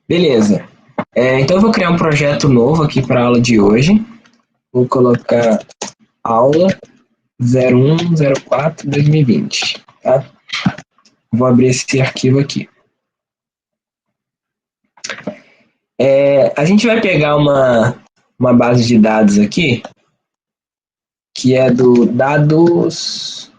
Beleza. Então eu vou criar um projeto novo aqui para a aula de hoje. Vou colocar aula 0104-2020, tá? Vou abrir esse arquivo aqui. A gente vai pegar uma base de dados aqui, que é do dados.gov.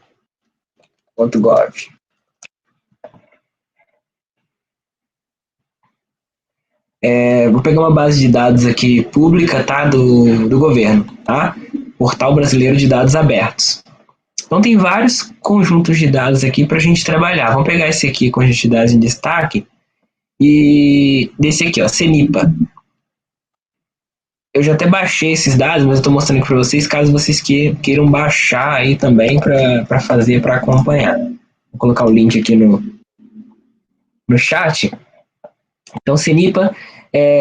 Vou pegar uma base de dados aqui pública, tá? Do governo, tá? Portal Brasileiro de Dados Abertos. Então tem vários conjuntos de dados aqui para a gente trabalhar. Vamos pegar esse aqui, conjunto de dados em destaque, e desse aqui, ó, CENIPA. Eu já até baixei esses dados, mas eu estou mostrando aqui para vocês, caso vocês queiram baixar aí também para fazer, para acompanhar. Vou colocar o link aqui no chat. Então, CENIPA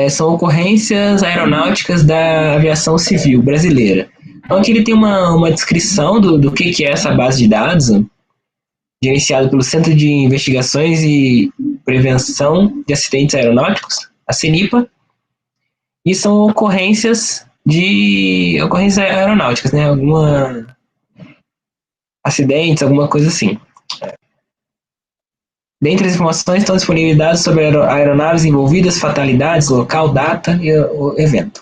são ocorrências aeronáuticas da aviação civil brasileira. Então, aqui ele tem uma descrição do que é essa base de dados, gerenciada pelo Centro de Investigações e Prevenção de Acidentes Aeronáuticos, a CENIPA, e são ocorrências aeronáuticas, né? Acidentes, alguma coisa assim. Dentre as informações estão disponíveis dados sobre aeronaves envolvidas, fatalidades, local, data e o evento.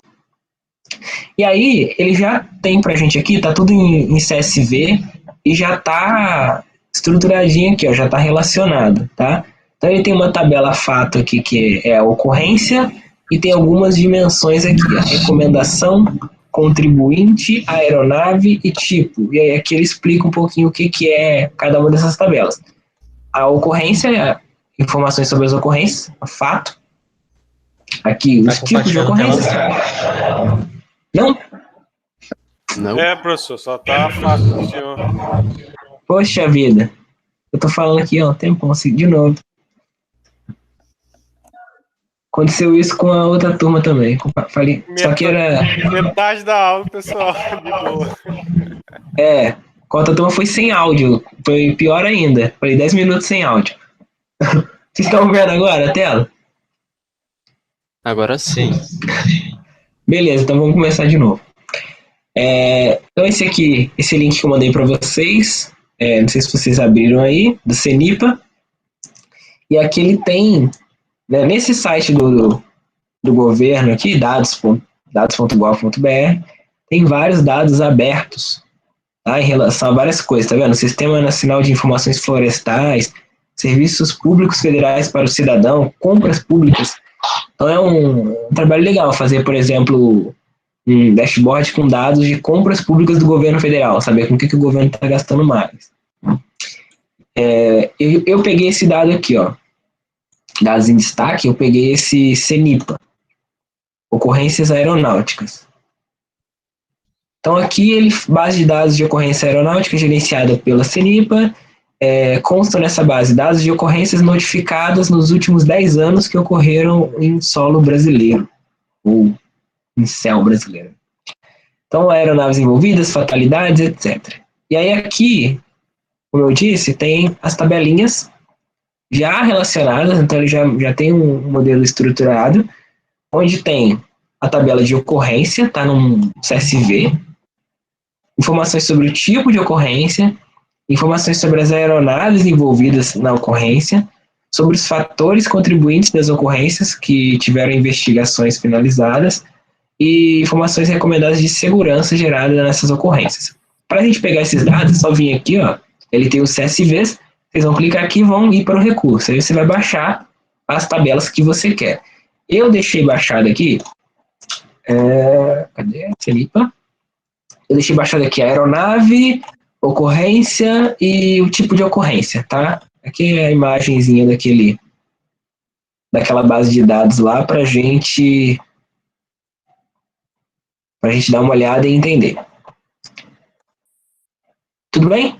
E aí, ele já tem pra gente aqui, tá tudo em CSV e já tá estruturadinho aqui, ó, já tá relacionado, tá? Então ele tem uma tabela fato aqui que é a ocorrência e tem algumas dimensões aqui, a recomendação, contribuinte, aeronave e tipo. E aí aqui ele explica um pouquinho o que é cada uma dessas tabelas. A ocorrência é informações sobre as ocorrências, o fato. Aqui, os tipos de ocorrências. Não? Não. Professor, só tá fácil do senhor. Poxa vida. Eu tô falando aqui, ó, tempão assim, de novo. Aconteceu isso com a outra turma também. Falei, só que era... Metade da aula, pessoal, de boa. Com a outra turma foi sem áudio. Foi pior ainda. Falei 10 minutos sem áudio. Vocês estão vendo agora a tela? Agora sim. Beleza, então vamos começar de novo. Então esse link que eu mandei para vocês, não sei se vocês abriram aí, do CENIPA, e aqui ele tem, né, nesse site do governo aqui, dados.gov.br, tem vários dados abertos, tá, em relação a várias coisas, tá vendo? Sistema Nacional de Informações Florestais, Serviços Públicos Federais para o Cidadão, compras públicas. Então é um trabalho legal fazer, por exemplo, um dashboard com dados de compras públicas do governo federal, saber com o que o governo está gastando mais. Eu peguei esse dado aqui, ó, dados em destaque, eu peguei esse CENIPA, ocorrências aeronáuticas. Então aqui, base de dados de ocorrência aeronáutica gerenciada pela CENIPA, constam nessa base dados de ocorrências notificadas nos últimos 10 anos que ocorreram em solo brasileiro, ou em céu brasileiro. Então, aeronaves envolvidas, fatalidades, etc. E aí aqui, como eu disse, tem as tabelinhas já relacionadas, então ele já tem um modelo estruturado, onde tem a tabela de ocorrência, está num CSV, informações sobre o tipo de ocorrência, informações sobre as aeronaves envolvidas na ocorrência, sobre os fatores contribuintes das ocorrências que tiveram investigações finalizadas, e informações recomendadas de segurança geradas nessas ocorrências. Para a gente pegar esses dados, é só vir aqui, ó, ele tem os CSVs, vocês vão clicar aqui e vão ir para o recurso, aí você vai baixar as tabelas que você quer. Eu deixei baixado aqui, cadê? CENIPA. Eu deixei baixado aqui a aeronave, ocorrência e o tipo de ocorrência, tá? Aqui é a imagenzinha daquela base de dados lá para a gente dar uma olhada e entender. Tudo bem?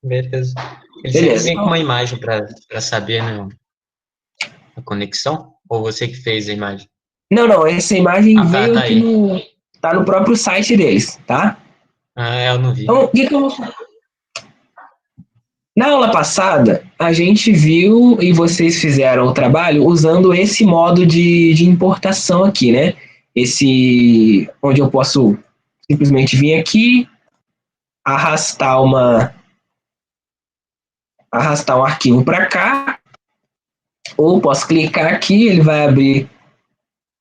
Beleza. Ele sempre vem com uma imagem para saber, né, a conexão? Ou você que fez a imagem? Não, essa imagem veio aqui tá no próprio site deles, tá? Eu não vi. Então, o que eu vou... Na aula passada, a gente viu e vocês fizeram o trabalho usando esse modo de importação aqui, né? Esse, onde eu posso simplesmente vir aqui, arrastar um arquivo para cá, ou posso clicar aqui, ele vai abrir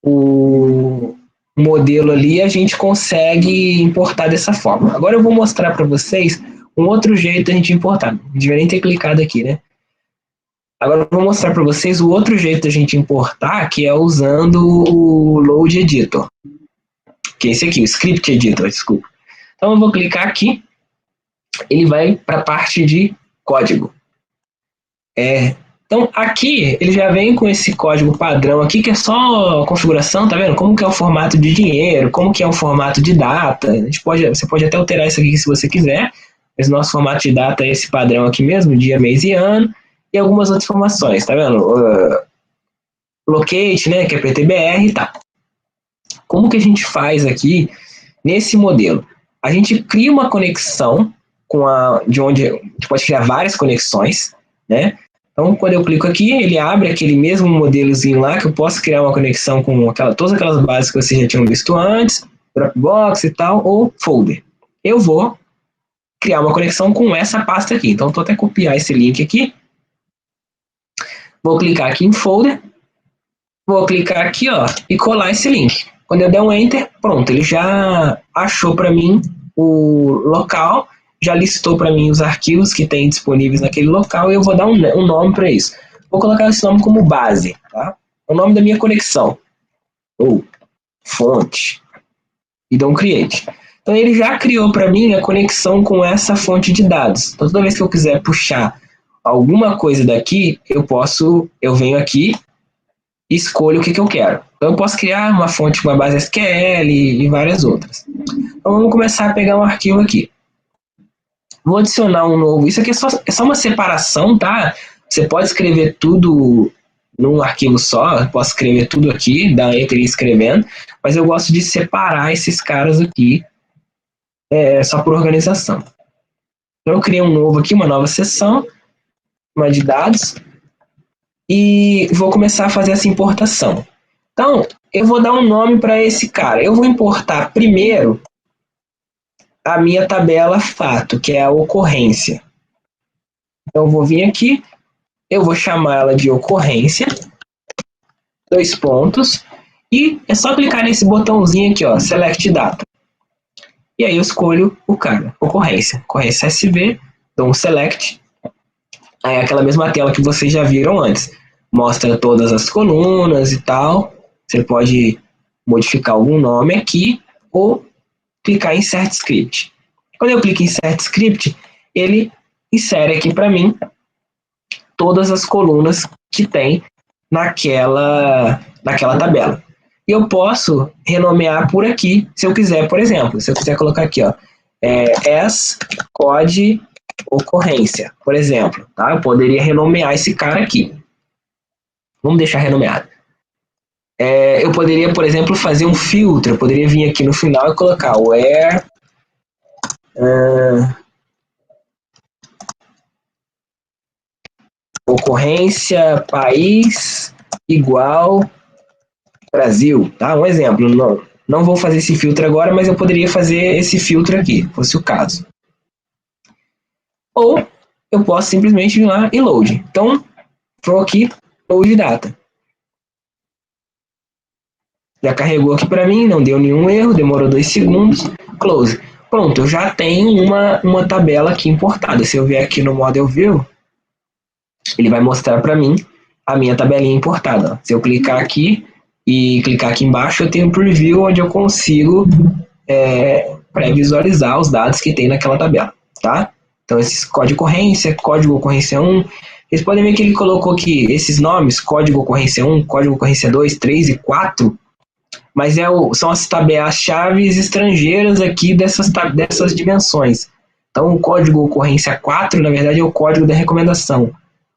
o modelo ali e a gente consegue importar dessa forma. Agora eu vou mostrar para vocês um outro jeito de a gente importar. Não devia nem ter clicado aqui, né? Agora eu vou mostrar para vocês o outro jeito de a gente importar, que é usando o Load Editor. Que é esse aqui, o Script Editor, desculpa. Então eu vou clicar aqui, ele vai para a parte de código. Então aqui ele já vem com esse código padrão aqui, que é só configuração, tá vendo? Como que é o formato de dinheiro, como que é o formato de data. Você pode até alterar isso aqui se você quiser, mas nosso formato de data é esse padrão aqui mesmo, dia, mês e ano, e algumas outras informações, tá vendo? Locate, né, que é PTBR e tal. Como que a gente faz aqui nesse modelo? A gente cria uma conexão de onde a gente pode criar várias conexões, né? Então, quando eu clico aqui, ele abre aquele mesmo modelozinho lá, que eu posso criar uma conexão com todas aquelas bases que vocês já tinham visto antes, Dropbox e tal, ou folder. Eu vou criar uma conexão com essa pasta aqui. Então, estou até copiar esse link aqui. Vou clicar aqui em folder. Vou clicar aqui, ó, e colar esse link. Quando eu der um Enter, pronto, ele já achou para mim o local, já listou para mim os arquivos que tem disponíveis naquele local e eu vou dar um nome para isso. Vou colocar esse nome como base, tá? É o nome da minha conexão. Ou fonte. E dou um create. Então ele já criou para mim a conexão com essa fonte de dados. Então toda vez que eu quiser puxar alguma coisa daqui, eu venho aqui e escolho o que eu quero. Então eu posso criar uma fonte com uma base SQL e várias outras. Então vamos começar a pegar um arquivo aqui. Vou adicionar um novo. Isso aqui é só uma separação, tá? Você pode escrever tudo num arquivo só. Eu posso escrever tudo aqui, dar Enter e ir escrevendo. Mas eu gosto de separar esses caras aqui, só por organização. Então eu criei um novo aqui, uma nova seção, uma de dados, e vou começar a fazer essa importação. Então, eu vou dar um nome para esse cara. Eu vou importar primeiro a minha tabela fato, que é a ocorrência. Então, eu vou vir aqui, eu vou chamar ela de ocorrência, 2 pontos, e é só clicar nesse botãozinho aqui, ó, Select Data. E aí eu escolho o cara, ocorrência SV, dou um Select. Aí é aquela mesma tela que vocês já viram antes. Mostra todas as colunas e tal. Você pode modificar algum nome aqui ou clicar em Insert Script. Quando eu clico em Insert Script, ele insere aqui para mim todas as colunas que tem naquela tabela. E eu renomear por aqui, se eu quiser, por exemplo. Se eu quiser colocar aqui, ó, as code ocorrência, por exemplo. Tá? Eu poderia renomear esse cara aqui. Vamos deixar renomeado. Eu poderia, por exemplo, fazer um filtro. Eu poderia vir aqui no final e colocar where ocorrência país igual Brasil. Tá? Um exemplo. Não vou fazer esse filtro agora, mas eu poderia fazer esse filtro aqui, se fosse o caso. Ou eu posso simplesmente vir lá e load. Então, vou aqui, load data. Já carregou aqui para mim, não deu nenhum erro, demorou 2 segundos, close. Pronto, eu já tenho uma tabela aqui importada. Se eu vier aqui no Model View, ele vai mostrar para mim a minha tabelinha importada. Se eu clicar aqui e clicar aqui embaixo, eu tenho um preview onde eu consigo pré-visualizar os dados que tem naquela tabela, tá? Então, esses código ocorrência 1, vocês podem ver que ele colocou aqui esses nomes, código ocorrência 1, código ocorrência 2, 3 e 4, mas são as tabelas-chaves estrangeiras aqui dessas dimensões. Então, o código ocorrência 4, na verdade, é o código da recomendação.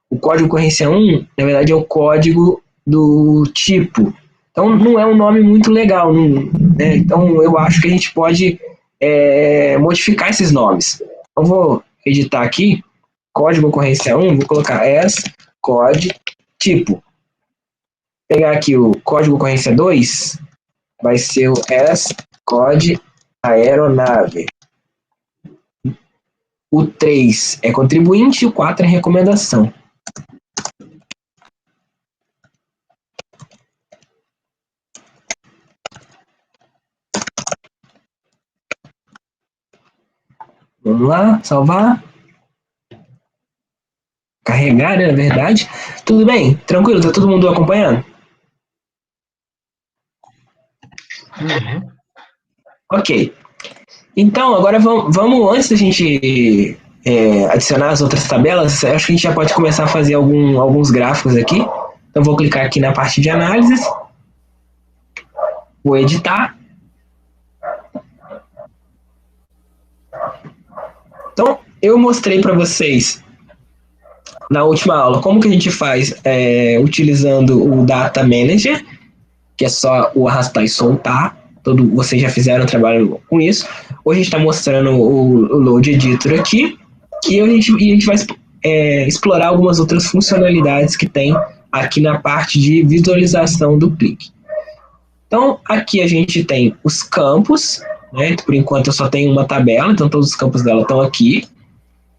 O código ocorrência 1, na verdade, é o código do tipo. Então, não é um nome muito legal, né? Então, eu acho que a gente pode modificar esses nomes. Então, vou editar aqui código ocorrência 1, vou colocar as code tipo. Pegar aqui o código ocorrência 2, vai ser o as code aeronave. O 3 é contribuinte e o 4 é recomendação. Vamos lá, salvar. Carregar, né, na verdade. Tudo bem? Tranquilo? Tá todo mundo acompanhando? Uhum. Ok. Então, agora vamos antes da gente adicionar as outras tabelas, acho que a gente já pode começar a fazer alguns gráficos aqui. Então, vou clicar aqui na parte de análises. Vou editar. Então, eu mostrei para vocês na última aula como que a gente faz utilizando o Data Manager, que é só o arrastar e soltar. Vocês já fizeram trabalho com isso. Hoje a gente está mostrando o Load Editor aqui e a gente vai explorar algumas outras funcionalidades que tem aqui na parte de visualização do clique. Então, aqui a gente tem os campos, né? Por enquanto eu só tenho uma tabela, então todos os campos dela estão aqui.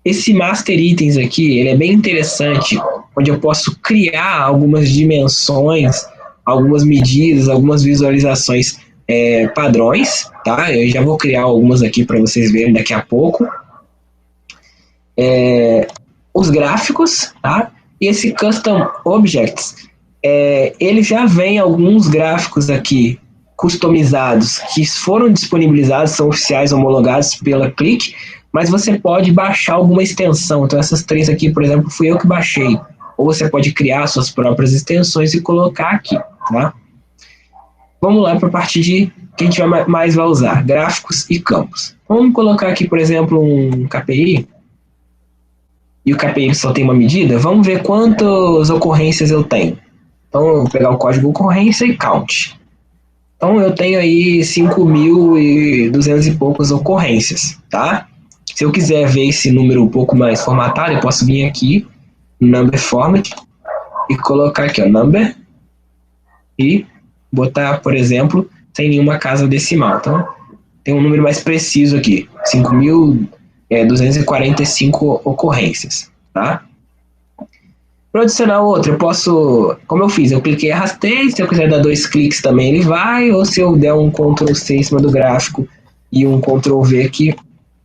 Esse Master Itens aqui, ele é bem interessante, onde eu posso criar algumas dimensões, algumas medidas, algumas visualizações padrões, tá? Eu já vou criar algumas aqui para vocês verem daqui a pouco. Os gráficos, tá? E esse Custom Objects, ele já vem alguns gráficos aqui customizados que foram disponibilizados, são oficiais, homologados pela Click, mas você pode baixar alguma extensão. Então essas três aqui, por exemplo, fui eu que baixei. Ou você pode criar suas próprias extensões e colocar aqui, tá? Vamos lá para a parte de que a gente mais vai usar, gráficos e campos. Vamos colocar aqui, por exemplo, um KPI, e o KPI só tem uma medida. Vamos ver quantas ocorrências eu tenho. Então, eu vou pegar o código ocorrência e count. Então, eu tenho aí 5.200 e poucas ocorrências, tá? Se eu quiser ver esse número um pouco mais formatado, eu posso vir aqui, Number Format, e colocar aqui, ó, Number, e botar, por exemplo, sem nenhuma casa decimal. Então, tem um número mais preciso aqui, 5.245 ocorrências, tá? Para adicionar outro, eu posso, como eu fiz, eu cliquei e arrastei, se eu quiser dar 2 cliques também ele vai, ou se eu der um Ctrl C em cima do gráfico e um Ctrl V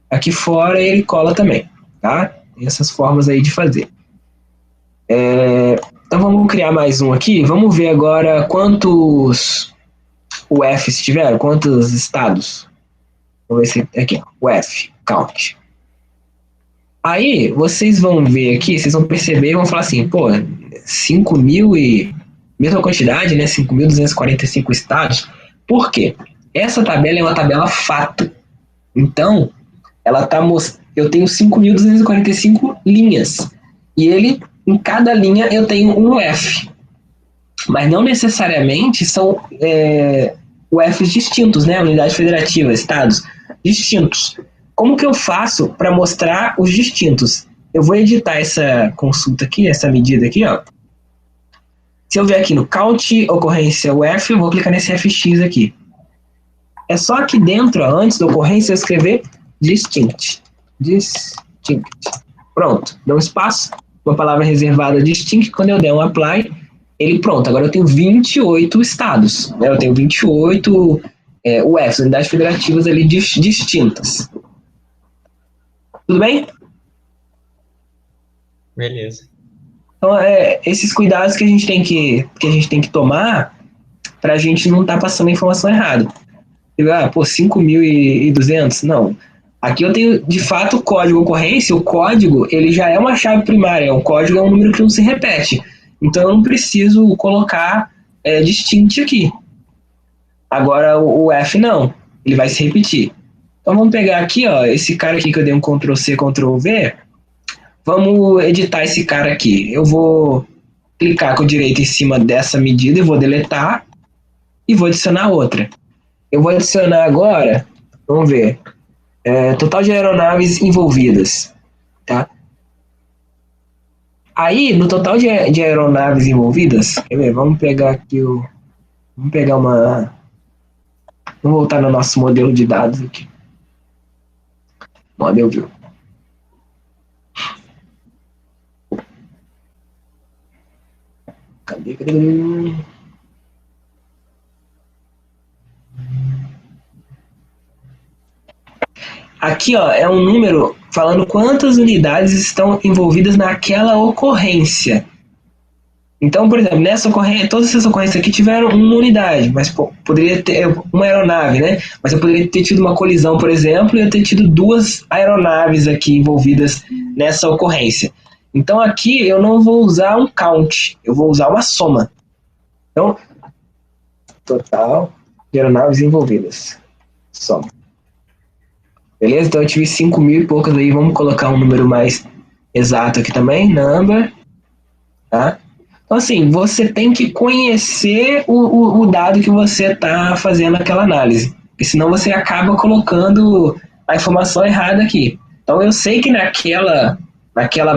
aqui fora, ele cola também, tá? Tem essas formas aí de fazer. Então vamos criar mais um aqui, vamos ver agora quantos UFs tiveram, quantos estados. Vamos ver se aqui, ó, UF, count. Aí, vocês vão ver aqui, vocês vão perceber e vão falar assim, pô, 5.000 e... mesma quantidade, né? 5.245 estados. Por quê? Essa tabela é uma tabela fato. Então, ela tá eu tenho 5.245 linhas. E em cada linha, eu tenho um UF. Mas não necessariamente são UFs distintos, né? Unidade federativa, estados distintos. Como que eu faço para mostrar os distintos? Eu vou editar essa consulta aqui, essa medida aqui, ó. Se eu vier aqui no Count Ocorrência UF, eu vou clicar nesse FX aqui. É só aqui dentro, ó, antes da ocorrência, eu escrever distinct. Distinct. Pronto, dá um espaço, uma palavra reservada distinct, quando eu der um apply, ele pronto. Agora eu tenho 28 estados, né? Eu tenho 28 UFs, unidades federativas ali distintas. Tudo bem? Beleza. Então, esses cuidados que a gente tem que tomar para a gente não estar passando a informação errada. 5.200? Não. Aqui eu tenho, de fato, o código ocorrência. O código, ele já é uma chave primária. O código é um número que não se repete. Então, eu não preciso colocar distinct aqui. Agora, o F não. Ele vai se repetir. Então, vamos pegar aqui, ó, esse cara aqui que eu dei um Ctrl C, Ctrl V. Vamos editar esse cara aqui. Eu vou clicar com o direito em cima dessa medida e vou deletar. E vou adicionar outra. Eu vou adicionar agora, vamos ver, total de aeronaves envolvidas. Tá? Aí, no total de aeronaves envolvidas, quer ver? Vamos pegar aqui o. Vamos pegar uma. Vamos voltar no nosso modelo de dados aqui. Model view. Cadê? Aqui, ó, é um número falando quantas unidades estão envolvidas naquela ocorrência. Então, por exemplo, nessa ocorrência, todas essas ocorrências aqui tiveram uma unidade, mas poderia ter uma aeronave, né? Mas eu poderia ter tido uma colisão, por exemplo, e eu ter tido 2 aeronaves aqui envolvidas nessa ocorrência. Então, aqui eu não vou usar um count, eu vou usar uma soma. Então, total de aeronaves envolvidas. Soma. Beleza? Então eu tive 5.000 e poucas aí. Vamos colocar um número mais exato aqui também. Number. Tá? Então, assim, você tem que conhecer o dado que você está fazendo aquela análise. Porque senão você acaba colocando a informação errada aqui. Então, eu sei que naquela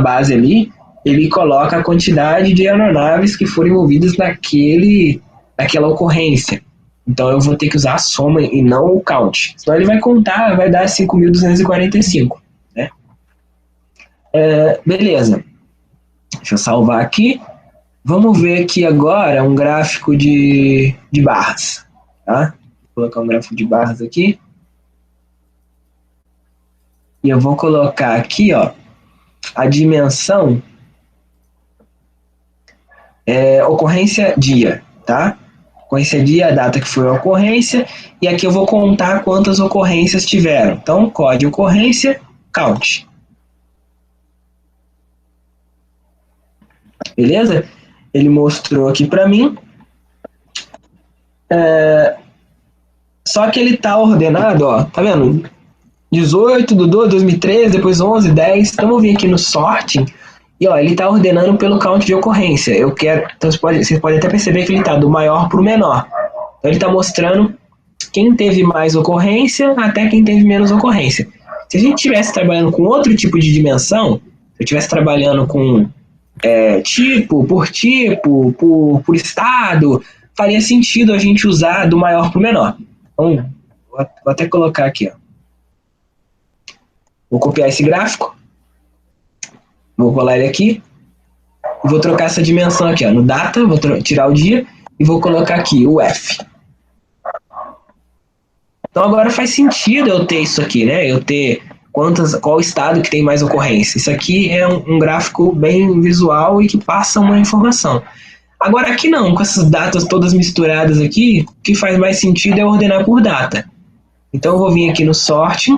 base ali, ele coloca a quantidade de aeronaves que foram envolvidas naquela ocorrência. Então, eu vou ter que usar a soma e não o count. Senão ele vai contar, vai dar 5.245. Né? Beleza. Deixa eu salvar aqui. Vamos ver aqui agora um gráfico de barras. Tá? Vou colocar um gráfico de barras aqui. E eu vou colocar aqui, ó, a dimensão ocorrência dia, tá? Ocorrência dia, a data que foi a ocorrência, e aqui eu vou contar quantas ocorrências tiveram. Então, código ocorrência, count. Beleza? Ele mostrou aqui para mim. Só que ele tá ordenado, ó, tá vendo? 18 do 2, 2013, depois 11, 10. Então, eu vou vir aqui no sorting. E ó, ele está ordenando pelo count de ocorrência. Então você pode até perceber que ele está do maior para o menor. Então ele está mostrando quem teve mais ocorrência até quem teve menos ocorrência. Se a gente estivesse trabalhando com outro tipo de dimensão, se eu estivesse trabalhando com tipo, por estado, faria sentido a gente usar do maior para o menor. Então, vou até colocar aqui, ó. Vou copiar esse gráfico. Vou colar ele aqui. E vou trocar essa dimensão aqui, ó, no data. Vou tirar o dia e vou colocar aqui o F. Então agora faz sentido eu ter isso aqui, né? Eu ter qual estado que tem mais ocorrência. Isso aqui é um gráfico bem visual e que passa uma informação. Agora aqui não, com essas datas todas misturadas aqui, o que faz mais sentido é ordenar por data. Então eu vou vir aqui no sorting,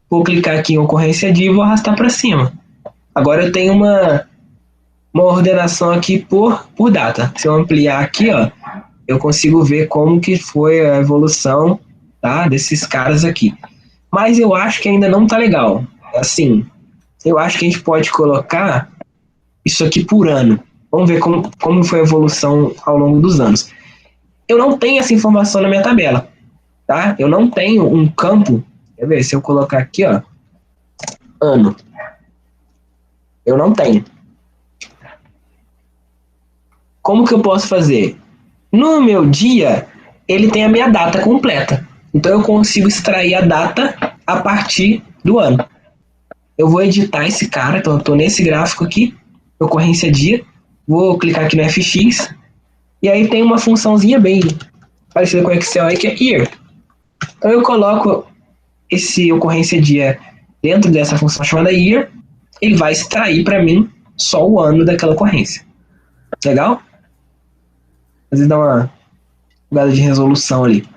vou clicar aqui em ocorrência dia e vou arrastar para cima. Agora eu tenho uma ordenação aqui por data. Se eu ampliar aqui, ó, eu consigo ver como que foi a evolução, tá, desses caras aqui. Mas eu acho que ainda não tá legal. Assim, eu acho que a gente pode colocar isso aqui por ano. Vamos ver como foi a evolução ao longo dos anos. Eu não tenho essa informação na minha tabela, tá? Eu não tenho um campo. Quer ver? Se eu colocar aqui, ó, ano. Eu não tenho. Como que eu posso fazer? No meu dia, ele tem a minha data completa. Então, eu consigo extrair a data a partir do ano. Eu vou editar esse cara. Então, eu estou nesse gráfico aqui, ocorrência dia. Vou clicar aqui no FX. E aí tem uma funçãozinha bem parecida com o Excel aí, que é year. Então, eu coloco esse ocorrência dia dentro dessa função chamada year. Ele vai extrair para mim só o ano daquela ocorrência. Legal? Às vezes dá uma jogada de resolução ali.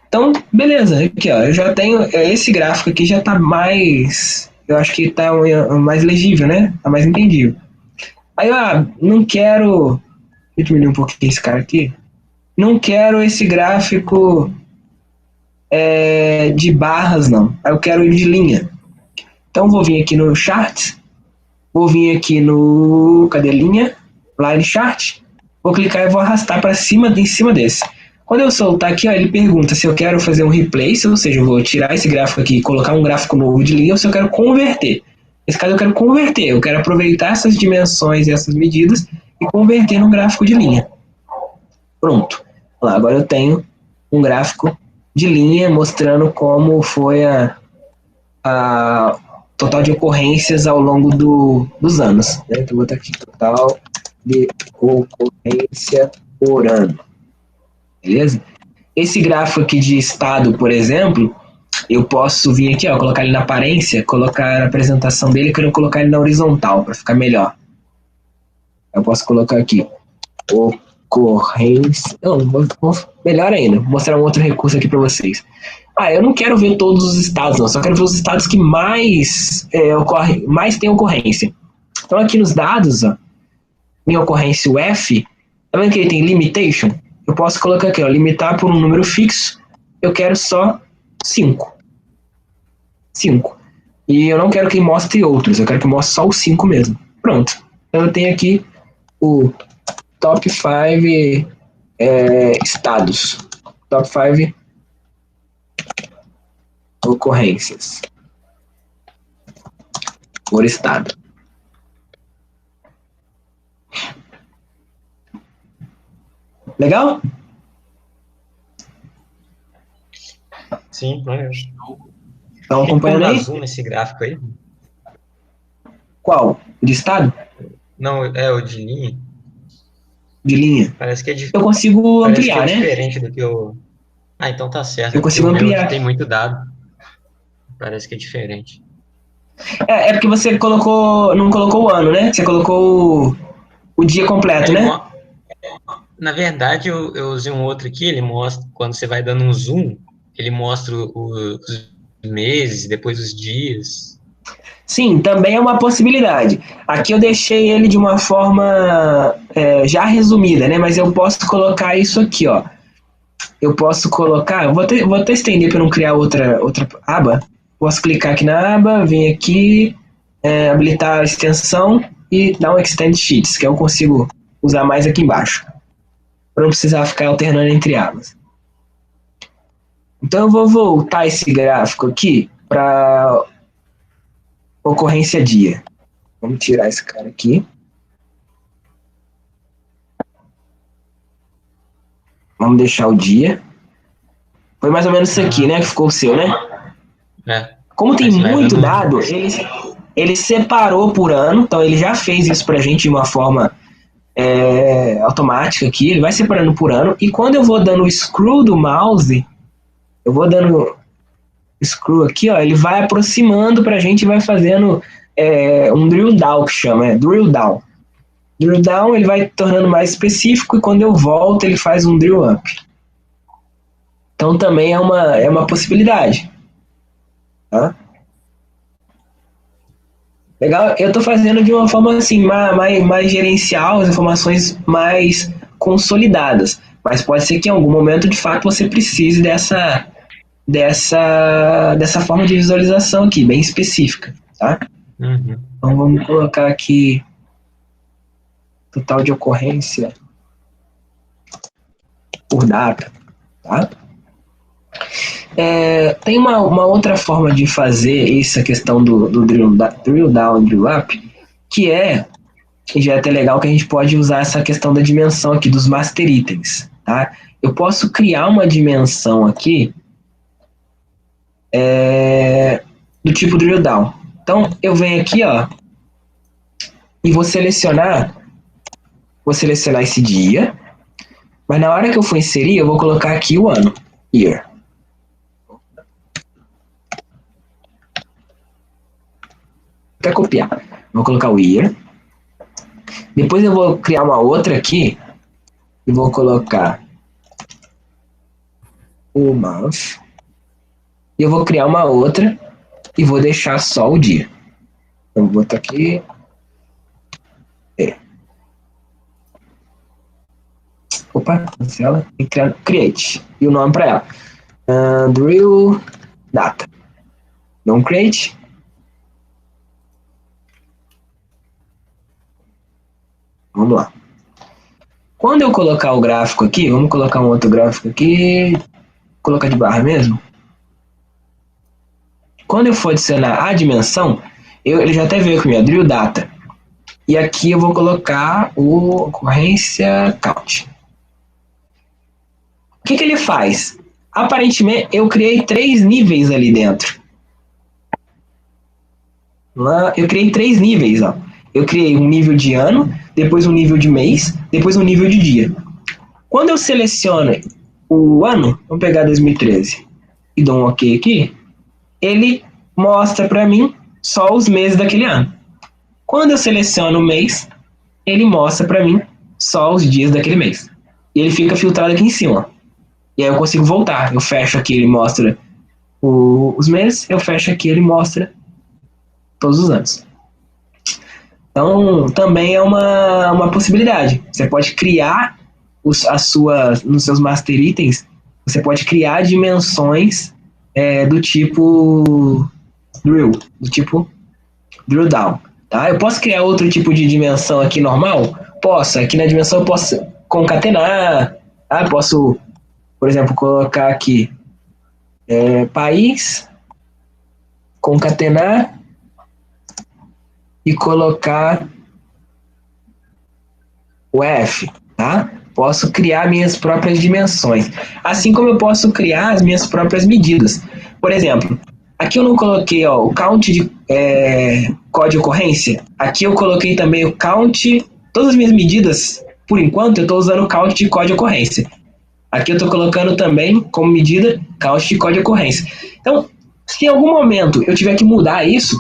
Então, beleza. Aqui, ó, eu já tenho... Esse gráfico aqui já está mais... Eu acho que está mais legível, né? Está mais entendível. Aí, não quero... Deixa eu diminuir um pouquinho esse cara aqui. Não quero esse gráfico de barras, não. Eu quero de linha. Então, vou vir aqui no Chart. Vou vir aqui no... Cadê linha? Line Chart. Vou clicar e vou arrastar para cima, em cima desse. Quando eu soltar aqui, ó, ele pergunta se eu quero fazer um replace, ou seja, eu vou tirar esse gráfico aqui e colocar um gráfico novo de linha, ou se eu quero converter. Nesse caso eu quero converter, eu quero aproveitar essas dimensões e essas medidas e converter num gráfico de linha. Pronto. Olha lá, agora eu tenho um gráfico de linha mostrando como foi a total de ocorrências ao longo dos anos. Né? Então, vou botar aqui total de ocorrência por ano. Beleza? Esse gráfico aqui de estado, por exemplo, eu posso vir aqui, ó, colocar ele na aparência, colocar a apresentação dele, eu quero colocar ele na horizontal, para ficar melhor. Eu posso colocar aqui, ocorrência... Não, melhor ainda, vou mostrar um outro recurso aqui para vocês. Eu não quero ver todos os estados, não, só quero ver os estados que mais tem ocorrência. Então aqui nos dados, ó, minha ocorrência, o F, tá vendo que ele tem limitation? Eu posso colocar aqui, ó, limitar por um número fixo, eu quero só 5. 5. E eu não quero que mostre outros, eu quero que mostre só os 5 mesmo. Pronto. Então eu tenho aqui o top 5 estados. Top 5 ocorrências por estado. Legal? Sim, maneiro. Estão acompanhando aí? Zoom nesse gráfico aí? Qual? De estado? Não, é o de linha. De linha. Parece que é Eu consigo ampliar, né? diferente do que o... então tá certo. Eu consigo porque o meu ampliar. tem muito dado. Parece que é diferente. É porque você não colocou o ano, né? Você colocou o dia completo, né? Na verdade, eu usei um outro aqui, ele mostra, quando você vai dando um zoom, ele mostra os meses, depois os dias. Sim, também é uma possibilidade. Aqui eu deixei ele de uma forma já resumida, né? Mas eu posso colocar isso aqui, ó. Eu posso colocar... Vou até estender para não criar outra aba. Posso clicar aqui na aba, vir aqui, habilitar a extensão e dar um Extend Sheets, que eu consigo usar mais aqui embaixo. Para não precisar ficar alternando entre abas. Então eu vou voltar esse gráfico aqui para ocorrência dia. Vamos tirar esse cara aqui. Vamos deixar o dia. Foi mais ou menos isso aqui, né? Que ficou o seu, né? Como tem muito dado, ele separou por ano. Então ele já fez isso pra gente de uma forma automática aqui. Ele vai separando por ano. E quando eu vou dando o scroll do mouse, eu vou dando scroll aqui, ó, ele vai aproximando pra gente e vai fazendo um drill down, que chama, drill down. Drill down, ele vai tornando mais específico e quando eu volto ele faz um drill up. Então também é uma possibilidade. Tá? Legal? Eu estou fazendo de uma forma assim, mais gerencial, as informações mais consolidadas. Mas pode ser que em algum momento, de fato, você precise dessa forma de visualização aqui, bem específica. Tá? Uhum. Então vamos colocar aqui total de ocorrência por data. Tá? Tem uma outra forma de fazer essa questão do drill down e drill up, que já é até legal que a gente pode usar essa questão da dimensão aqui dos master itens. Tá? Eu posso criar uma dimensão aqui do tipo drill down. Então eu venho aqui, ó, e vou selecionar esse dia, mas na hora que eu for inserir eu vou colocar aqui o ano, year. Quer copiar? Vou colocar o year. Depois eu vou criar uma outra aqui e vou colocar o month. E eu vou criar uma outra e vou deixar só o dia. Então vou botar aqui. Opa, cancela. Tem que criar create. E o nome para ela. Drill data. Não create. Vamos lá. Quando eu colocar o gráfico aqui, vamos colocar um outro gráfico aqui, colocar de barra mesmo. Quando eu for adicionar a dimensão, Ele já até veio comigo, ó, Drill Data. E aqui eu vou colocar o ocorrência count. O que ele faz? Aparentemente, eu criei 3 níveis ali dentro. Eu criei 3 níveis, ó. Eu criei um nível de ano, depois um nível de mês, depois um nível de dia. Quando eu seleciono o ano, vamos pegar 2013 e dou um OK aqui, ele mostra para mim só os meses daquele ano. Quando eu seleciono o mês, ele mostra para mim só os dias daquele mês. E ele fica filtrado aqui em cima. E aí eu consigo voltar. Eu fecho aqui, ele mostra os meses, eu fecho aqui, ele mostra todos os anos. Então, também é uma possibilidade. Você pode criar nos seus master itens, você pode criar dimensões do tipo drill, do tipo drill down. Tá? Eu posso criar outro tipo de dimensão aqui normal? Posso. Aqui na dimensão eu posso concatenar. Tá? Posso, por exemplo, colocar aqui país, concatenar e colocar o F, tá? Posso criar minhas próprias dimensões, assim como eu posso criar as minhas próprias medidas. Por exemplo, aqui eu não coloquei o count de código ocorrência, aqui eu coloquei também o count, todas as minhas medidas, por enquanto eu estou usando o count de código ocorrência. Aqui eu estou colocando também como medida count de código ocorrência. Então, se em algum momento eu tiver que mudar isso,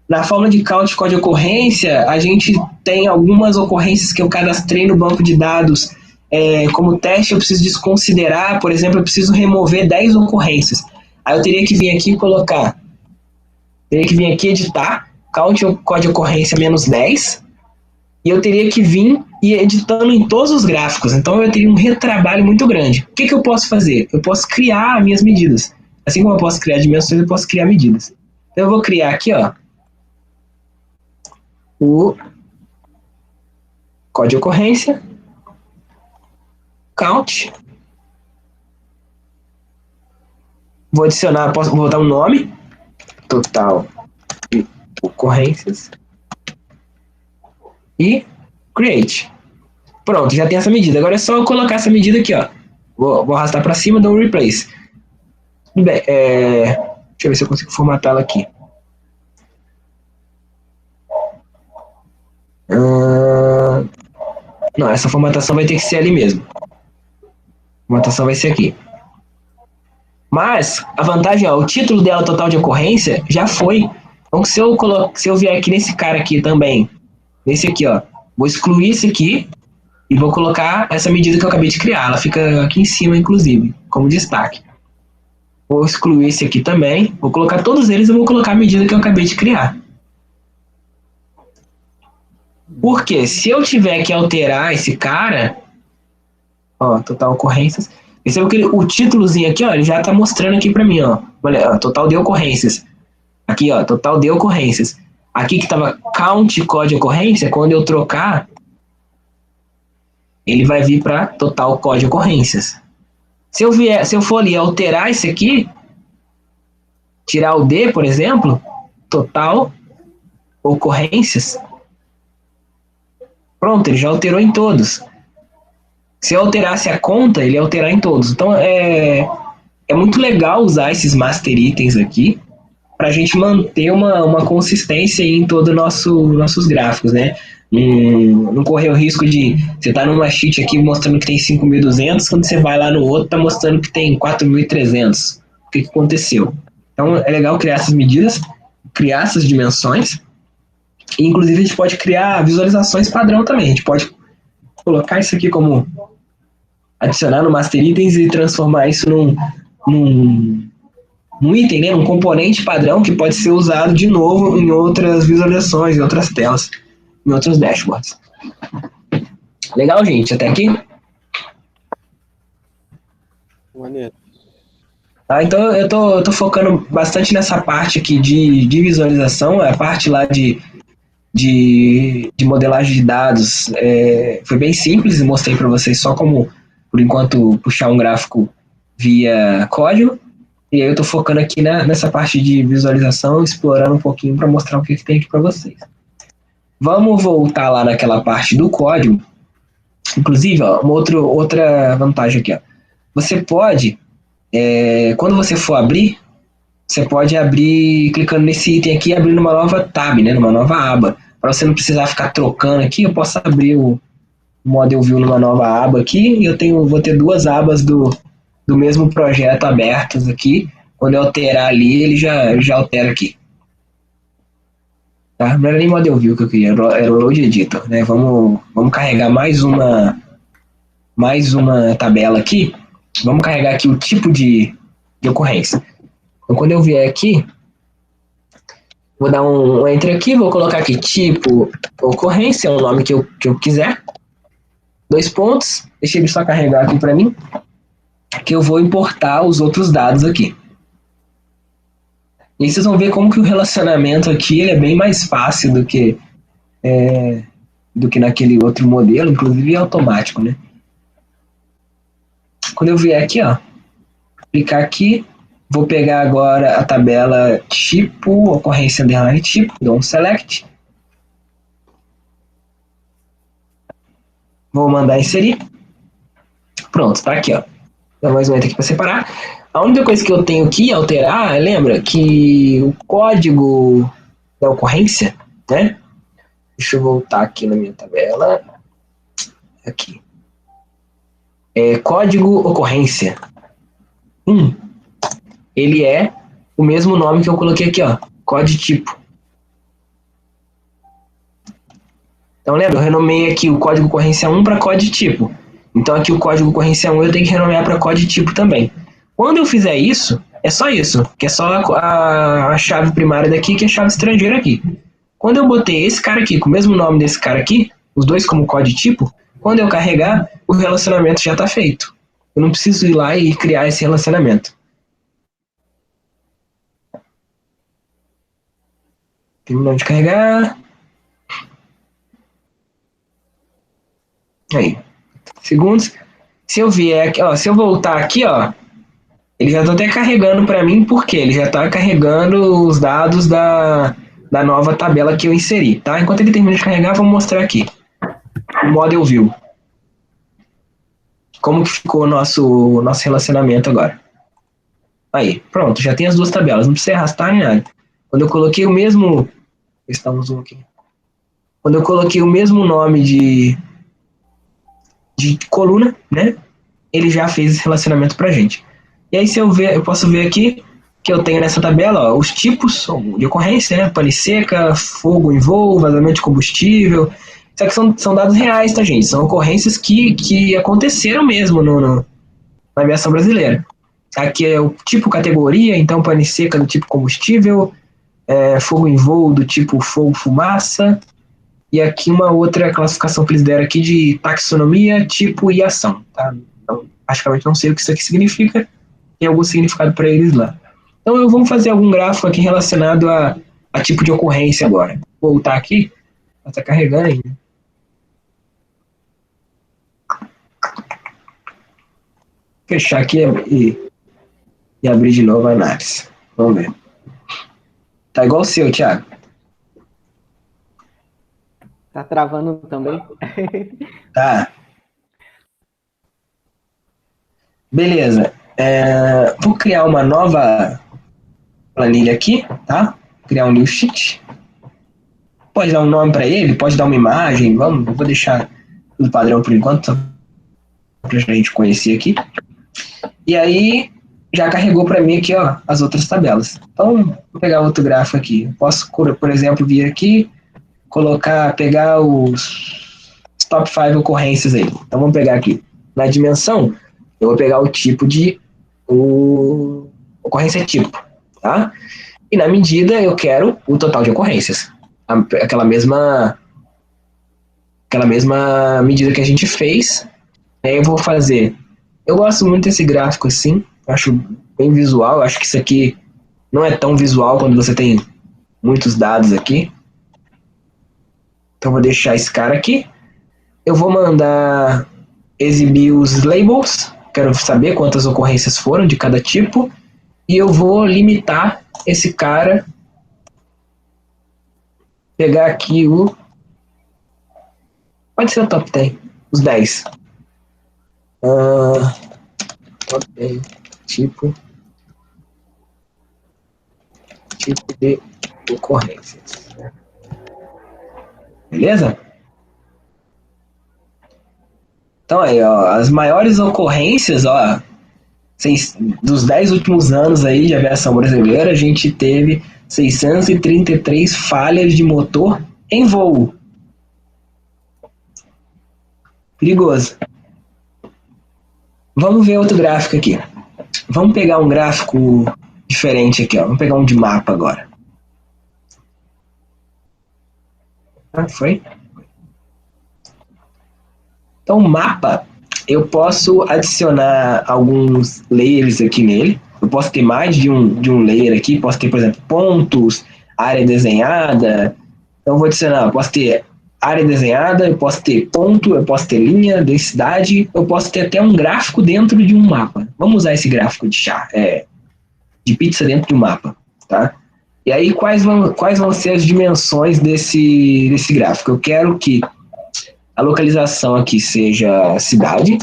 na fórmula de count de código de ocorrência, a gente tem algumas ocorrências que eu cadastrei no banco de dados como teste, eu preciso desconsiderar, por exemplo, eu preciso remover 10 ocorrências. Aí eu teria que vir aqui editar, count de código de ocorrência menos 10, e eu teria que vir e editando em todos os gráficos, então eu teria um retrabalho muito grande. O que eu posso fazer? Eu posso criar minhas medidas. Assim como eu posso criar dimensões, eu posso criar medidas. Então eu vou criar aqui, o código de ocorrência, count, vou adicionar, vou botar um nome, total de ocorrências, e create. Pronto, já tem essa medida. Agora é só eu colocar essa medida aqui, Vou arrastar para cima e dar um replace. Bem, deixa eu ver se eu consigo formatá-la aqui. Não, essa formatação vai ter que ser ali mesmo. A formatação vai ser aqui. Mas, a vantagem, o título dela, total de ocorrência, já foi. Então, se eu vier aqui nesse cara aqui também, nesse aqui, vou excluir esse aqui e vou colocar essa medida que eu acabei de criar. Ela fica aqui em cima, inclusive, como destaque. Vou excluir esse aqui também. Vou colocar todos eles e vou colocar a medida que eu acabei de criar. Porque se eu tiver que alterar esse cara, total ocorrências, perceba que o títulozinho aqui, ele já está mostrando aqui para mim, olha, total de ocorrências. Aqui, total de ocorrências. Aqui que estava count código de ocorrência, quando eu trocar, ele vai vir para total código de ocorrências. Se eu for ali alterar esse aqui, tirar o D, por exemplo, total ocorrências, pronto, ele já alterou em todos. Se eu alterasse a conta, ele ia alterar em todos. Então é muito legal usar esses master itens aqui para a gente manter uma consistência em todos nossos gráficos, né? Não correr o risco de você estar numa sheet aqui mostrando que tem 5.200, quando você vai lá no outro está mostrando que tem 4.300. O que aconteceu? Então é legal criar essas medidas, criar essas dimensões, e inclusive a gente pode criar visualizações padrão também. A gente pode colocar isso aqui como adicionar no master itens e transformar isso num item, né, num componente padrão que pode ser usado de novo em outras visualizações, em outras telas, em outros dashboards. Legal, gente? Até aqui? Maneiro. Tá, então eu tô focando bastante nessa parte aqui de visualização, a parte lá de modelagem de dados foi bem simples, mostrei para vocês só como, por enquanto, puxar um gráfico via código. E aí eu tô focando aqui nessa parte de visualização, explorando um pouquinho para mostrar o que tem aqui para vocês. Vamos voltar lá naquela parte do código. Inclusive, ó, outra vantagem aqui, ó. Você pode, quando você for abrir, você pode abrir clicando nesse item aqui e abrir numa nova tab, né, numa nova aba. Para você não precisar ficar trocando aqui, eu posso abrir o Model View numa nova aba aqui e vou ter duas abas do mesmo projeto abertas aqui. Quando eu alterar ali, ele já altera aqui. Tá? Não era nem Model View que eu queria, era o Load Editor, né? Vamos carregar mais uma tabela aqui. Vamos carregar aqui o tipo de ocorrência. Então, quando eu vier aqui, vou dar um enter aqui, vou colocar aqui tipo ocorrência, é o nome que eu quiser. 2 pontos, deixa ele só carregar aqui para mim, que eu vou importar os outros dados aqui. E aí vocês vão ver como que o relacionamento aqui ele é bem mais fácil do que naquele outro modelo, inclusive é automático, né? Quando eu vier aqui, ó, clicar aqui, vou pegar agora a tabela tipo, ocorrência underline tipo, dou um select. Vou mandar inserir. Pronto, tá aqui, ó. Dá mais um enter aqui para separar. A única coisa que eu tenho que alterar, lembra que o código da ocorrência, né? Deixa eu voltar aqui na minha tabela. Aqui. Código ocorrência. Ele é o mesmo nome que eu coloquei aqui, ó. Código tipo. Então lembra, eu renomeei aqui o código ocorrência 1 para código tipo. Então aqui o código ocorrência 1 eu tenho que renomear para código tipo também. Quando eu fizer isso, é só isso, que é só a chave primária daqui, que é a chave estrangeira aqui. Quando eu botei esse cara aqui, com o mesmo nome desse cara aqui, os dois como código tipo, quando eu carregar, o relacionamento já está feito. Eu não preciso ir lá e criar esse relacionamento. Terminando de carregar. Aí. Segundos. Se eu vier aqui, ó, se eu voltar aqui, ó, ele já está até carregando para mim, porque ele já está carregando os dados da nova tabela que eu inseri, tá? Enquanto ele termina de carregar, vou mostrar aqui o Model View. Como que ficou o nosso relacionamento agora. Aí, pronto, já tem as duas tabelas, não precisa arrastar nem nada. Quando eu coloquei o mesmo... Está um zoom aqui. Quando eu coloquei o mesmo nome de coluna, né? Ele já fez esse relacionamento pra gente. E aí, se eu posso ver aqui que eu tenho nessa tabela, ó, os tipos de ocorrência, né? Pane seca, fogo em voo, vazamento de combustível. Isso aqui são dados reais, tá, gente? São ocorrências que aconteceram mesmo na aviação brasileira. Aqui é o tipo categoria, então pane seca do tipo combustível, fogo em voo do tipo fogo fumaça, e aqui uma outra classificação que eles deram aqui de taxonomia, tipo e ação. Tá? Então, praticamente não sei o que isso aqui significa, tem algum significado para eles lá. Então vamos fazer algum gráfico aqui relacionado a tipo de ocorrência agora. Vou voltar aqui, está carregando ainda. Fechar aqui e abrir de novo a análise. Vamos ver. Tá igual o seu, Thiago. Tá travando também? Tá. Beleza. Vou criar uma nova planilha aqui, tá? Criar um new sheet. Pode dar um nome para ele, pode dar uma imagem. Vou deixar tudo padrão por enquanto, para a gente conhecer aqui. E aí, já carregou para mim aqui, ó, as outras tabelas. Então, vou pegar outro gráfico aqui. Posso, por exemplo, vir aqui, pegar os top 5 ocorrências aí. Então, vamos pegar aqui. Na dimensão, eu vou pegar o tipo de ocorrência tipo, tá? E na medida, eu quero o total de ocorrências. Aquela mesma medida que a gente fez. Aí eu vou fazer... Eu gosto muito desse gráfico assim, acho bem visual, acho que isso aqui não é tão visual quando você tem muitos dados aqui. Então vou deixar esse cara aqui. Eu vou mandar exibir os labels, quero saber quantas ocorrências foram de cada tipo. e eu vou limitar esse cara, pegar aqui o... Pode ser o top 10, os 10. Top 10, tipo de ocorrências. Beleza? Então aí, ó, as maiores ocorrências, ó, dos 10 últimos anos aí de aviação brasileira, a gente teve 633 falhas de motor em voo. Perigoso. Vamos ver outro gráfico aqui. Vamos pegar um gráfico diferente aqui, ó. Vamos pegar um de mapa agora. Ah, foi? Então, o mapa, eu posso adicionar alguns layers aqui nele. Eu posso ter mais de um layer aqui. Posso ter, por exemplo, pontos, área desenhada. Então, eu vou adicionar, eu posso ter área desenhada, eu posso ter ponto, eu posso ter linha, densidade, eu posso ter até um gráfico dentro de um mapa. Vamos usar esse gráfico de pizza dentro de um mapa, tá? E aí, quais vão ser as dimensões desse gráfico? Eu quero que a localização aqui seja cidade.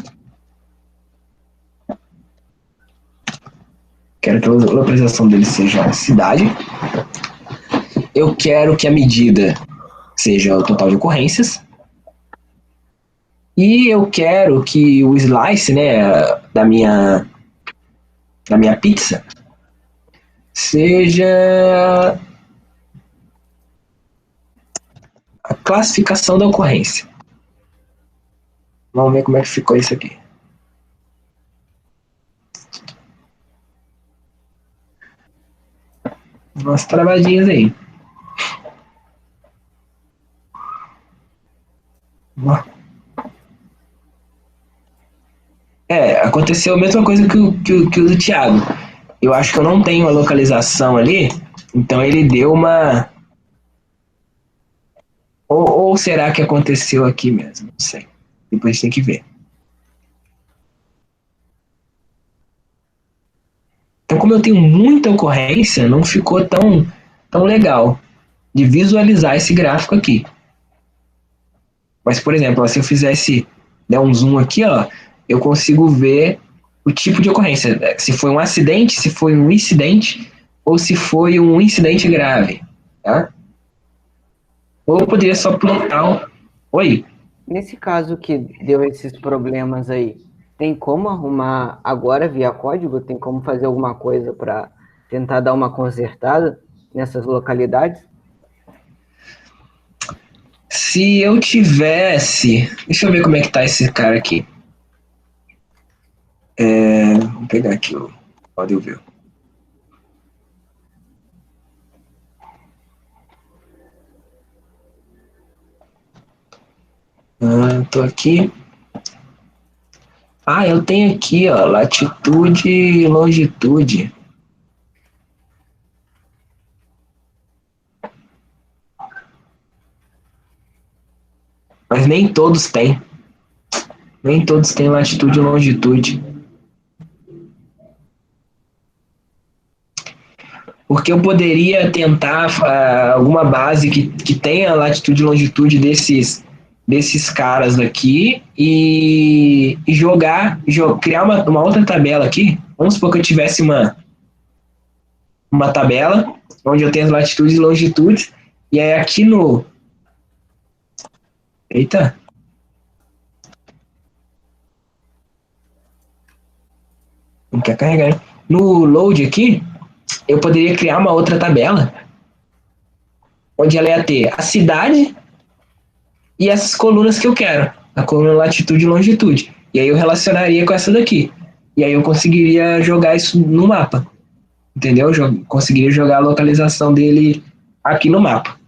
Quero que a localização dele seja cidade. Eu quero que a medida seja o total de ocorrências. E eu quero que o slice, né, da minha pizza seja a classificação da ocorrência. Vamos ver como é que ficou isso aqui. Umas travadinhas aí. Aconteceu a mesma coisa que o do Thiago. Eu acho que eu não tenho a localização ali, então ele deu uma... Ou será que aconteceu aqui mesmo? Não sei. Depois tem que ver. Então, como eu tenho muita ocorrência, não ficou tão legal de visualizar esse gráfico aqui. Mas, por exemplo, ó, se eu fizesse, der um zoom aqui, ó, eu consigo ver o tipo de ocorrência. Se foi um acidente, se foi um incidente, ou se foi um incidente grave. Tá? Ou eu poderia só plotar. Oi? Nesse caso que deu esses problemas aí, tem como arrumar agora via código? Tem como fazer alguma coisa para tentar dar uma consertada nessas localidades? Se eu tivesse... Deixa eu ver como é que tá esse cara aqui. Vou pegar aqui o Audio View. Tô aqui. Eu tenho aqui, ó, latitude e longitude. Mas nem todos têm. Nem todos têm latitude e longitude. Porque eu poderia tentar alguma base que tenha latitude e longitude desses caras aqui e criar uma outra tabela aqui. Vamos supor que eu tivesse uma tabela onde eu tenho as latitudes e longitudes, e aí aqui no... Eita! Não quer carregar, hein? No load aqui, eu poderia criar uma outra tabela onde ela ia ter a cidade e essas colunas que eu quero, a coluna latitude e longitude. E aí eu relacionaria com essa daqui. E aí eu conseguiria jogar isso no mapa. Entendeu? Conseguiria jogar a localização dele aqui no mapa.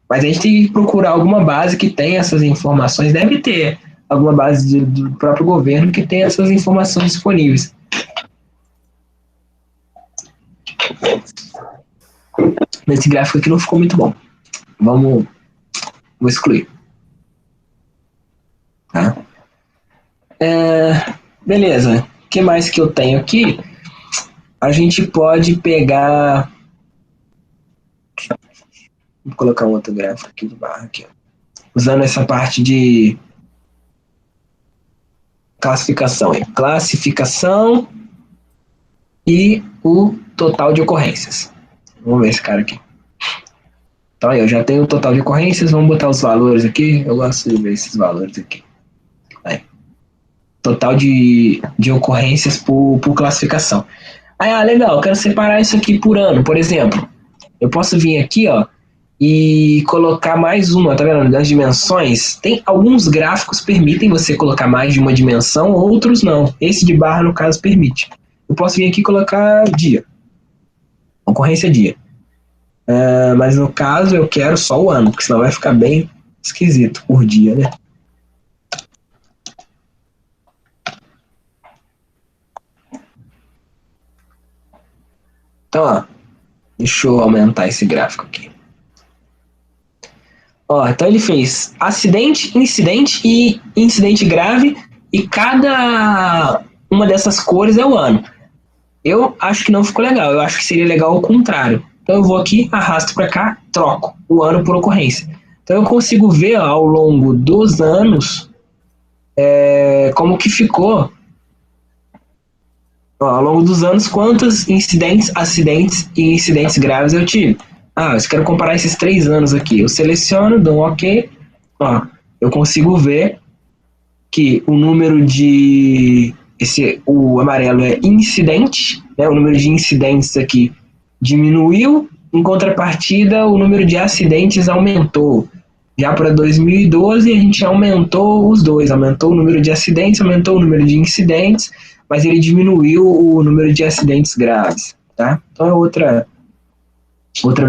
Mas a gente tem que procurar alguma base que tenha essas informações. Deve ter alguma base do próprio governo que tenha essas informações disponíveis. Esse gráfico aqui não ficou muito bom. Vou excluir. Tá? Beleza. O que mais que eu tenho aqui? a gente pode pegar... Vou colocar um outro gráfico aqui de barra, aqui, ó. Usando essa parte de classificação. Classificação e o total de ocorrências. Vamos ver esse cara aqui. Então aí, eu já tenho o total de ocorrências, vamos botar os valores aqui. Eu gosto de ver esses valores aqui. Aí. Total de ocorrências por classificação. Aí, legal, eu quero separar isso aqui por ano. Por exemplo, eu posso vir aqui, ó, e colocar mais uma, tá vendo? Das dimensões, tem alguns gráficos permitem você colocar mais de uma dimensão, outros não. Esse de barra, no caso, permite. Eu posso vir aqui e colocar dia. Ocorrência dia. Mas no caso eu quero só o ano, porque senão vai ficar bem esquisito por dia, né? Então, ó, deixa eu aumentar esse gráfico aqui. Ó, então ele fez acidente, incidente e incidente grave, e cada uma dessas cores é o ano. Eu acho que não ficou legal, eu acho que seria legal o contrário. Então eu vou aqui, arrasto para cá, troco o ano por ocorrência. Então eu consigo ver, ó, ao longo dos anos como que ficou, ó, ao longo dos anos, quantos incidentes, acidentes e incidentes graves eu tive. Eu quero comparar esses 3 anos aqui. Eu seleciono, dou um OK. Ó, eu consigo ver que o número de... o amarelo é incidente, né? O número de incidentes aqui diminuiu, em contrapartida o número de acidentes aumentou. Já para 2012 a gente aumentou os dois, aumentou o número de acidentes, aumentou o número de incidentes, mas ele diminuiu o número de acidentes graves, tá? Então é outra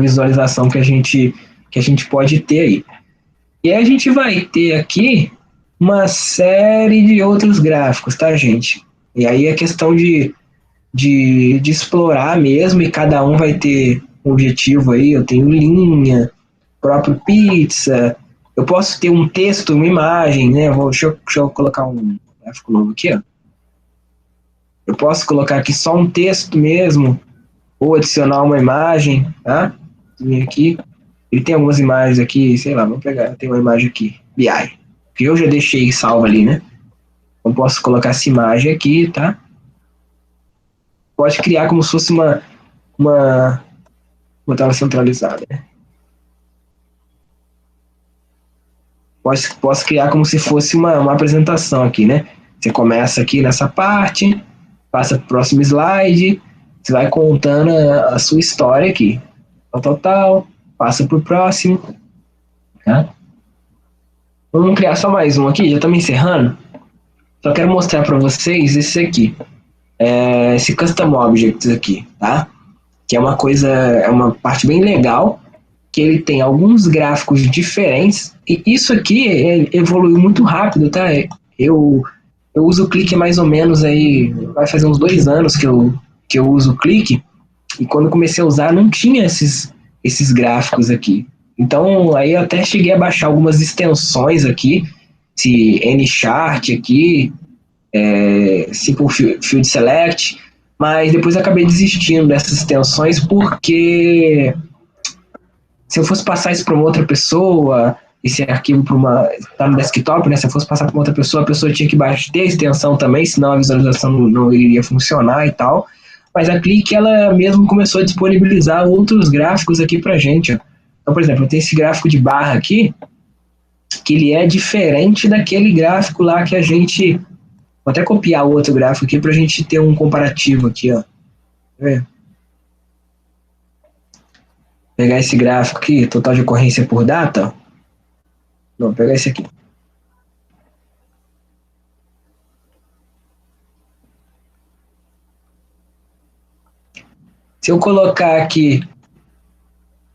visualização que a gente pode ter aí. E aí a gente vai ter aqui uma série de outros gráficos, tá, gente? E aí é questão de explorar mesmo, e cada um vai ter um objetivo aí. Eu tenho linha, próprio pizza, eu posso ter um texto, uma imagem, né? Deixa eu colocar um gráfico novo aqui, ó. Eu posso colocar aqui só um texto mesmo, ou adicionar uma imagem, tá? Vem aqui, ele tem algumas imagens aqui, sei lá, vamos pegar, tem uma imagem aqui, BI, que eu já deixei salva ali, né? Eu posso colocar essa imagem aqui, tá? Pode criar como se fosse uma tela centralizada, né? Posso criar como se fosse uma apresentação aqui, né? Você começa aqui nessa parte, passa para o próximo slide, você vai contando a sua história aqui. Tal, passa para o próximo. Tá? Vamos criar só mais um aqui, já estamos encerrando. Só quero mostrar para vocês esse aqui. Esse Custom Objects aqui, tá? Que é uma coisa, é uma parte bem legal, que ele tem alguns gráficos diferentes, e isso aqui evoluiu muito rápido, tá? Eu uso o Click mais ou menos aí, vai fazer uns 2 anos que eu uso o Click, e quando comecei a usar não tinha esses gráficos aqui. Então aí eu até cheguei a baixar algumas extensões aqui, esse N-Chart aqui, Simple Field Select, mas depois eu acabei desistindo dessas extensões, porque se eu fosse passar isso para uma outra pessoa, esse arquivo tá no desktop, né? Se eu fosse passar para uma outra pessoa, a pessoa tinha que baixar a extensão também, senão a visualização não iria funcionar e tal. Mas a Click, ela mesmo começou a disponibilizar outros gráficos aqui pra gente, ó. Então, por exemplo, eu tenho esse gráfico de barra aqui, que ele é diferente daquele gráfico lá que a gente... Vou até copiar o outro gráfico aqui pra gente ter um comparativo aqui, ó. Pegar esse gráfico aqui, total de ocorrência por data, ó. Não, vou pegar esse aqui. Se eu colocar aqui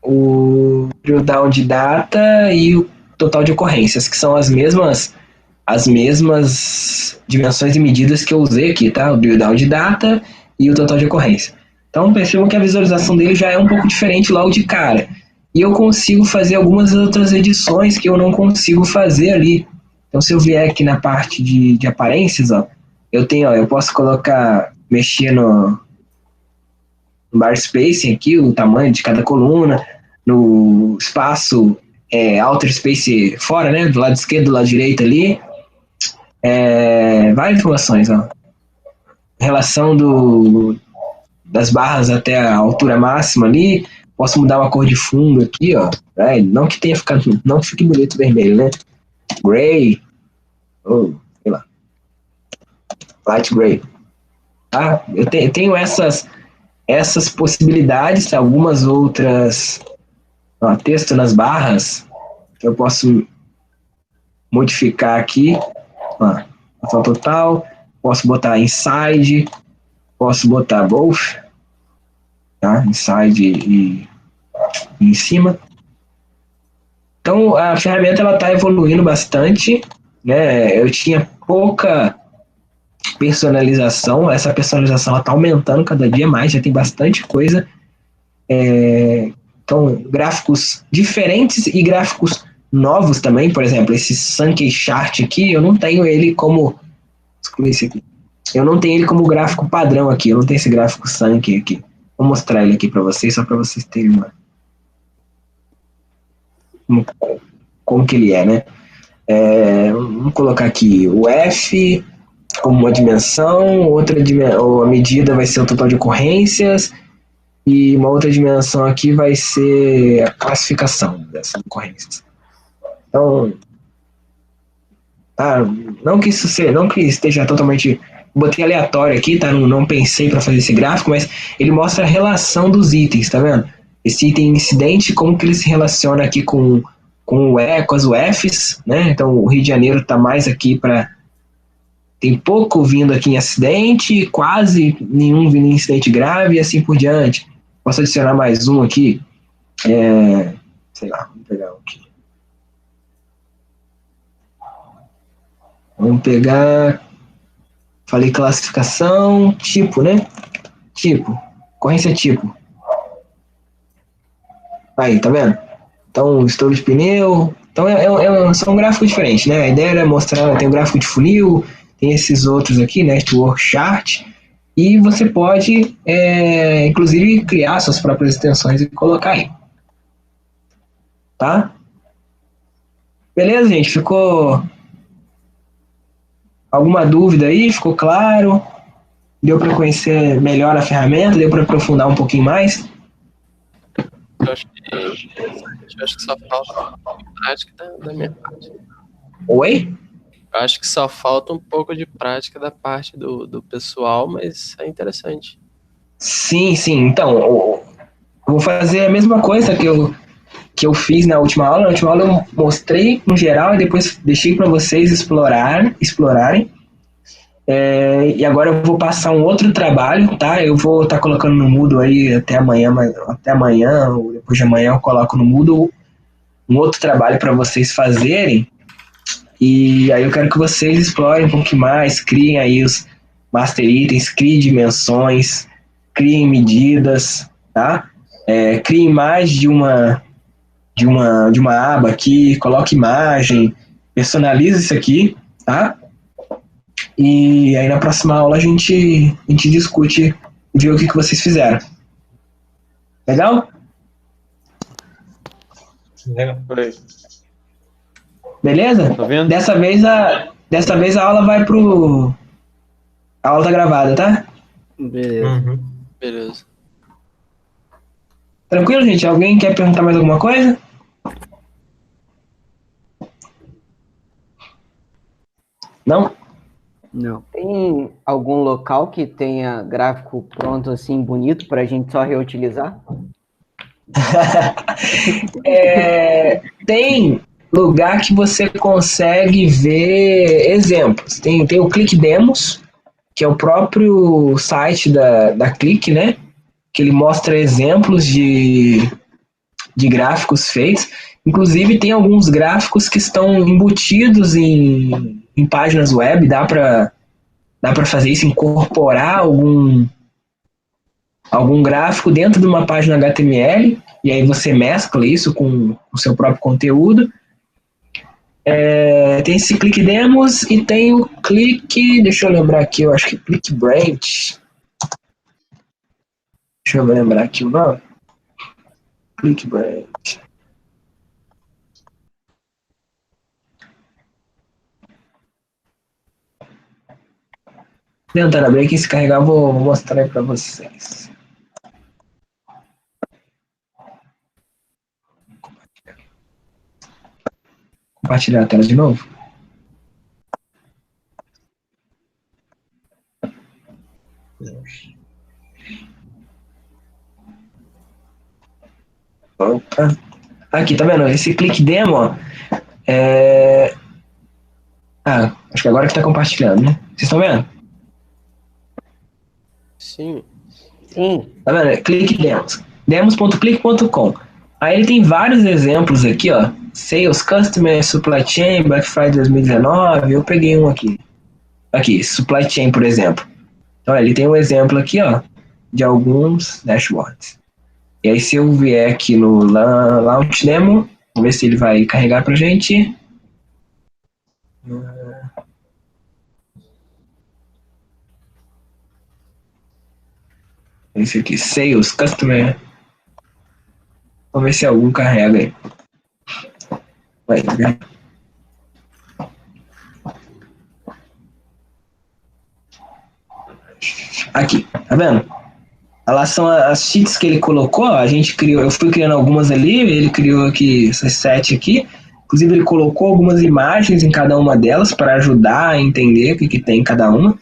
o drill down de data e o total de ocorrências, que são as mesmas dimensões e medidas que eu usei aqui, tá? O drill down de data e o total de ocorrência. Então percebam que a visualização dele já é um pouco diferente logo de cara. E eu consigo fazer algumas outras edições que eu não consigo fazer ali. Então se eu vier aqui na parte de aparências, ó, eu posso colocar, mexer no bar spacing aqui, o tamanho de cada coluna, no espaço outer space fora, né? Do lado esquerdo, do lado direito ali. Várias informações, ó. Relação das barras até a altura máxima ali. Posso mudar uma cor de fundo aqui, ó. Não que fique bonito vermelho, né? Gray, sei lá, light gray. Tá? Eu tenho essas possibilidades, algumas outras, ó, texto nas barras, eu posso modificar aqui, ó, total, posso botar inside, posso botar both, tá? Inside e em cima. Então a ferramenta ela está evoluindo bastante, né? Eu tinha pouca personalização, essa personalização está aumentando cada dia mais, já tem bastante coisa. Então, gráficos diferentes e gráficos novos também, por exemplo, esse Sankey Chart aqui, eu não tenho ele como... Excluir esse aqui. Eu não tenho ele como gráfico padrão aqui, eu não tenho esse gráfico Sankey aqui. Vou mostrar ele aqui para vocês, só para vocês terem como que ele é, né? Vamos colocar aqui o F como uma dimensão, a medida vai ser o total de ocorrências, e uma outra dimensão aqui vai ser a classificação dessas ocorrências. Então, não que esteja totalmente... Botei aleatório aqui, tá? Não pensei para fazer esse gráfico, mas ele mostra a relação dos itens, tá vendo? Esse item incidente, como que ele se relaciona aqui com as UFs, né? Então, o Rio de Janeiro está mais aqui para... Tem pouco vindo aqui em acidente, quase nenhum vindo em incidente grave e assim por diante. Posso adicionar mais um aqui. Sei lá, vamos pegar um aqui. Vamos pegar... Falei classificação, tipo, né? Tipo, ocorrência tipo. Aí, tá vendo? Então, estouro de pneu. Então, são gráficos diferentes, né? A ideia era mostrar, tem um gráfico de funil, tem esses outros aqui, né? Network chart. E você pode, inclusive, criar suas próprias extensões e colocar aí. Tá? Beleza, gente? Ficou alguma dúvida aí? Ficou claro? Deu para conhecer melhor a ferramenta? Deu para aprofundar um pouquinho mais? Eu acho que só falta um pouco de prática da minha parte. Oi? Eu acho que só falta um pouco de prática da parte do pessoal, mas é interessante. Sim. Então, eu vou fazer a mesma coisa que eu fiz na última aula. Na última aula eu mostrei no geral e depois deixei para vocês explorarem. E agora eu vou passar um outro trabalho, tá? Eu vou estar colocando no Moodle aí até amanhã ou depois de amanhã eu coloco no Moodle um outro trabalho para vocês fazerem. E aí eu quero que vocês explorem um pouquinho mais, criem aí os master itens, criem dimensões, criem medidas, tá? Criem mais de uma aba aqui, coloque imagem, personalize isso aqui, tá? E aí na próxima aula a gente discute e vê o que vocês fizeram. Legal? Legal. Beleza? Tá vendo? Dessa vez a aula vai pro... A aula tá gravada, tá? Beleza. Beleza. Tranquilo, gente? Alguém quer perguntar mais alguma coisa? Não? Não. Tem algum local que tenha gráfico pronto assim, bonito, para a gente só reutilizar? Tem lugar que você consegue ver exemplos. Tem o Click Demos, que é o próprio site da Click, né? Que ele mostra exemplos de gráficos feitos. Inclusive, tem alguns gráficos que estão embutidos em páginas web. Dá para fazer isso, incorporar algum gráfico dentro de uma página HTML, e aí você mescla isso com o seu próprio conteúdo. Tem esse Click Demos e tem o Click... Deixa eu lembrar aqui, eu acho que Click Branch. Deixa eu lembrar aqui o nome. ClickBank. Tentando abrir aqui, se carregar, vou mostrar aí pra vocês. Compartilhar a tela de novo. Opa. Aqui, tá vendo? Esse click demo, ó, acho que agora que tá compartilhando, né? Vocês estão vendo? Sim. Sim. Tá vendo? Click Demos. Demos.click.com. Aí ele tem vários exemplos aqui, ó. Sales, Customer, Supply Chain, Black Friday 2019. Eu peguei um aqui. Aqui, Supply Chain, por exemplo. Então, ele tem um exemplo aqui, ó, de alguns dashboards. E aí, se eu vier aqui no Launch Demo, vamos ver se ele vai carregar pra gente. Esse aqui, Sales, Customer. Vamos ver se algum carrega aí. Vai, né? Aqui, tá vendo? Em relação às sheets que ele colocou, a gente criou, eu fui criando algumas ali, ele criou aqui essas 7 aqui. Inclusive, ele colocou algumas imagens em cada uma delas para ajudar a entender o que tem em cada uma.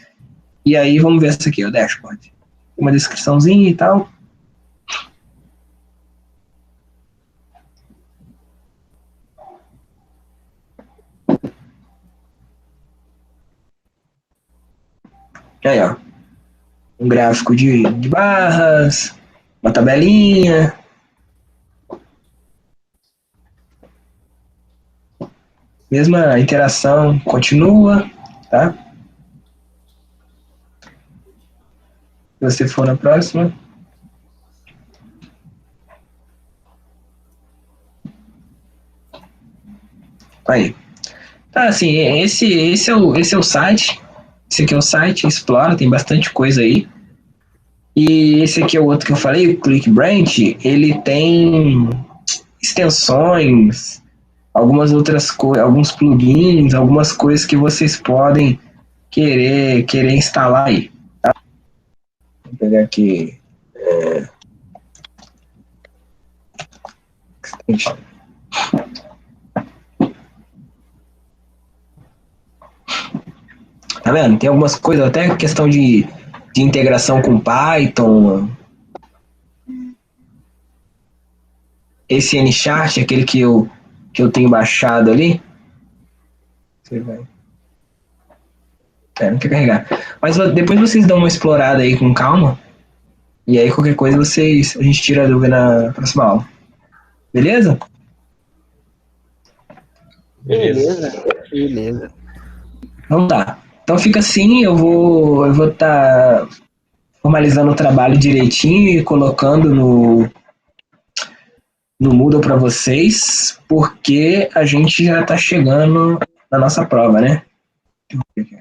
E aí, vamos ver essa aqui, o dashboard. Uma descriçãozinha e tal. Aí, ó. Um gráfico de barras, uma tabelinha. Mesma interação continua, tá? Se você for na próxima. Aí. Tá, assim, esse é o site. Esse aqui é o site, explora, tem bastante coisa aí. E esse aqui é o outro que eu falei, o ClickBranch, ele tem extensões, algumas outras coisas, alguns plugins, algumas coisas que vocês podem querer instalar aí. Tá? Vou pegar aqui. Tá vendo? Tem algumas coisas, até questão de integração com Python. Esse Nchart, aquele que eu tenho baixado ali. Você vai. Não quer carregar. Mas depois vocês dão uma explorada aí com calma. E aí qualquer coisa a gente tira a dúvida na próxima aula. Beleza? Beleza. Então tá. Então fica assim, eu vou estar formalizando o trabalho direitinho e colocando no Moodle para vocês, porque a gente já está chegando na nossa prova, né? Deixa eu ver aqui.